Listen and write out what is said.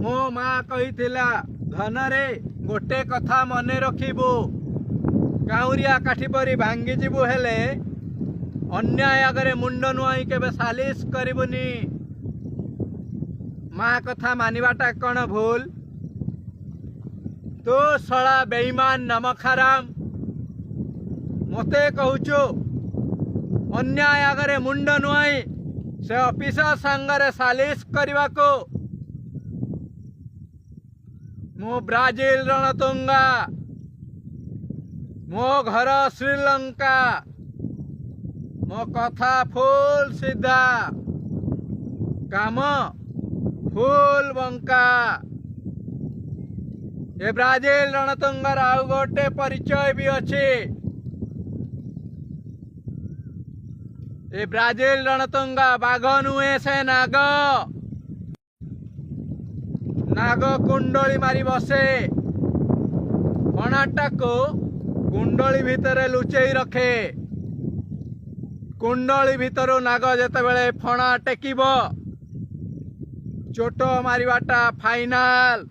मो माँ कहिथिला धन रे गोटे कथा मने रखिबु काउरिया काठी परी भांगी जीवु हेले अन्याय आगरे मुंड नुआई केबे सालिश करिबुनी। माँ कथा मानिबाटा कौन भूल? तो सड़ा बेईमान नमखाराम मते कहूचु अन्याय आगरे मुंड नुआई से ऑफिसर संगरे सालिश करने को। मो ब्राजिल रणतुंगा मो घर श्रीलंका मो कथा फुल सीधा काम फुल बंका। ये ब्राजिल रणतुंगार आउ गोटे परिचय भी अच्छे। ये ब्राजिल रणतुंगा बाघ नुहे से नाग नाग कुंडली मारी बसे फणाटा को कुंडली भितर लुचेई रखे। कुंडली भितर नाग जेतेबेले फणा टेकिब चोट मारिबाटा फाइनाल।